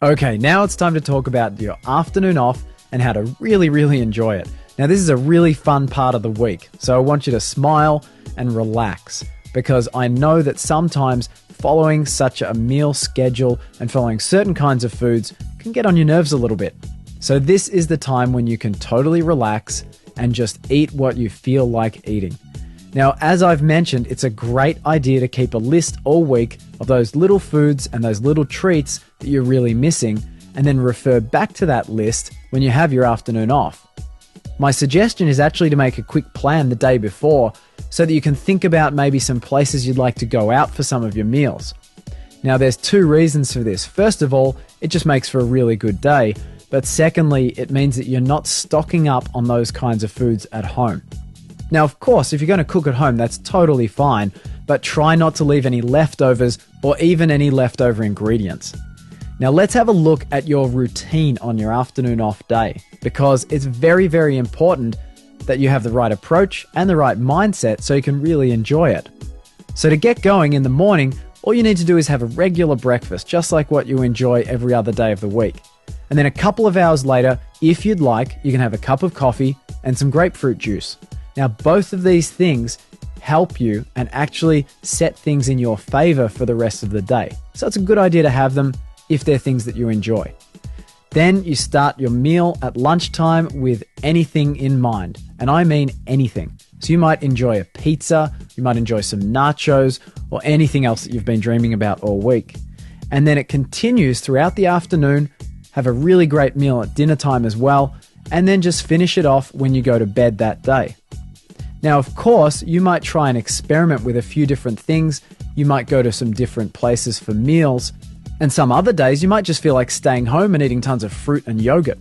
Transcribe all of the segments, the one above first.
Okay, now it's time to talk about your afternoon off and how to really enjoy it. Now, this is a really fun part of the week, so I want you to smile and relax because I know that sometimes following such a meal schedule and following certain kinds of foods can get on your nerves a little bit. So this is the time when you can totally relax and just eat what you feel like eating. Now, as I've mentioned, it's a great idea to keep a list all week of those little foods and those little treats that you're really missing, and then refer back to that list when you have your afternoon off. My suggestion is actually to make a quick plan the day before so that you can think about maybe some places you'd like to go out for some of your meals. Now, there's two reasons for this. First of all, it just makes for a really good day. But secondly, it means that you're not stocking up on those kinds of foods at home. Now, of course, if you're going to cook at home, that's totally fine, but try not to leave any leftovers or even any leftover ingredients. Now, let's have a look at your routine on your afternoon off day, because it's very important that you have the right approach and the right mindset so you can really enjoy it. So to get going in the morning, all you need to do is have a regular breakfast, just like what you enjoy every other day of the week. And then a couple of hours later, if you'd like, you can have a cup of coffee and some grapefruit juice. Now, both of these things help you and actually set things in your favor for the rest of the day. So it's a good idea to have them if they're things that you enjoy. Then you start your meal at lunchtime with anything in mind, and I mean anything. So you might enjoy a pizza, you might enjoy some nachos, or anything else that you've been dreaming about all week. And then it continues throughout the afternoon. Have a really great meal at dinner time as well, and then just finish it off when you go to bed that day. Now, of course, you might try and experiment with a few different things. You might go to some different places for meals, and some other days you might just feel like staying home and eating tons of fruit and yogurt.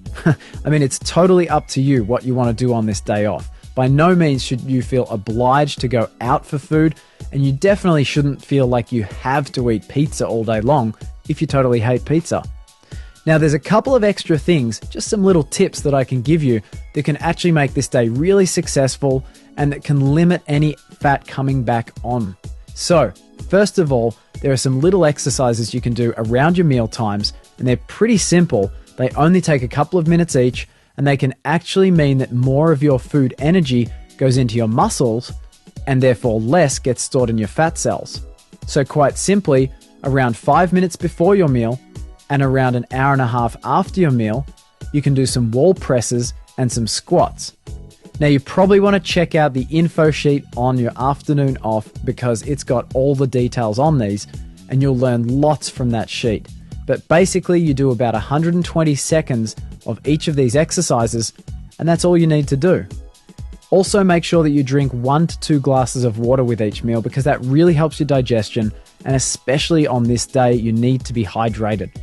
I mean, it's totally up to you what you want to do on this day off. By no means should you feel obliged to go out for food, and you definitely shouldn't feel like you have to eat pizza all day long if you totally hate pizza. Now, there's a couple of extra things, just some little tips that I can give you that can actually make this day really successful and that can limit any fat coming back on. So, first of all, there are some little exercises you can do around your meal times, and they're pretty simple. They only take a couple of minutes each, and they can actually mean that more of your food energy goes into your muscles, and therefore less gets stored in your fat cells. So quite simply, around 5 minutes before your meal, and around an hour and a half after your meal, you can do some wall presses and some squats. Now, you probably want to check out the info sheet on your afternoon off because it's got all the details on these and you'll learn lots from that sheet. But basically, you do about 120 seconds of each of these exercises, and that's all you need to do. Also, make sure that you drink 1 to 2 glasses of water with each meal because that really helps your digestion, and especially on this day, you need to be hydrated.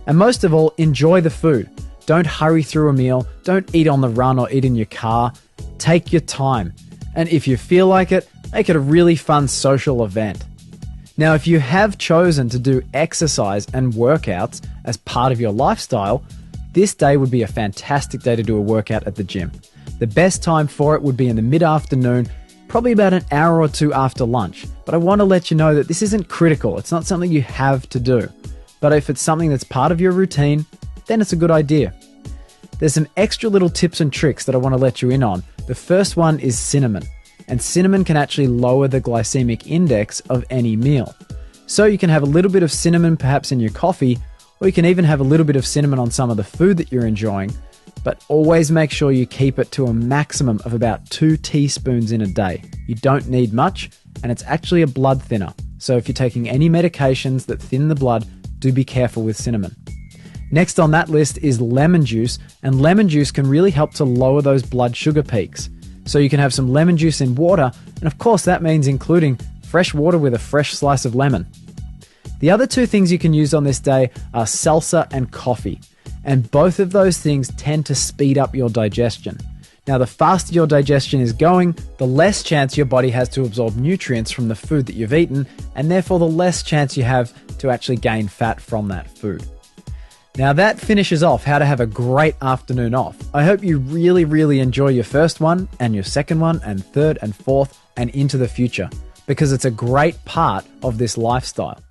And most of all, enjoy the food. Don't hurry through a meal. Don't eat on the run or eat in your car. Take your time. And if you feel like it, make it a really fun social event. Now, if you have chosen to do exercise and workouts as part of your lifestyle, this day would be a fantastic day to do a workout at the gym. The best time for it would be in the mid-afternoon, probably about an hour or two after lunch. But I want to let you know that this isn't critical. It's not something you have to do. But if it's something that's part of your routine, then it's a good idea. There's some extra little tips and tricks that I want to let you in on. The first one is cinnamon. And cinnamon can actually lower the glycemic index of any meal. So you can have a little bit of cinnamon perhaps in your coffee, or you can even have a little bit of cinnamon on some of the food that you're enjoying. But always make sure you keep it to a maximum of about 2 teaspoons in a day. You don't need much, and it's actually a blood thinner. So if you're taking any medications that thin the blood, do be careful with cinnamon. Next on that list is lemon juice, and lemon juice can really help to lower those blood sugar peaks. So you can have some lemon juice in water, and of course that means including fresh water with a fresh slice of lemon. The other 2 things you can use on this day are salsa and coffee, and both of those things tend to speed up your digestion. Now, the faster your digestion is going, the less chance your body has to absorb nutrients from the food that you've eaten, and therefore the less chance you have to actually gain fat from that food. Now that finishes off how to have a great afternoon off. I hope you really enjoy your first one and your second one and third and fourth and into the future, because it's a great part of this lifestyle.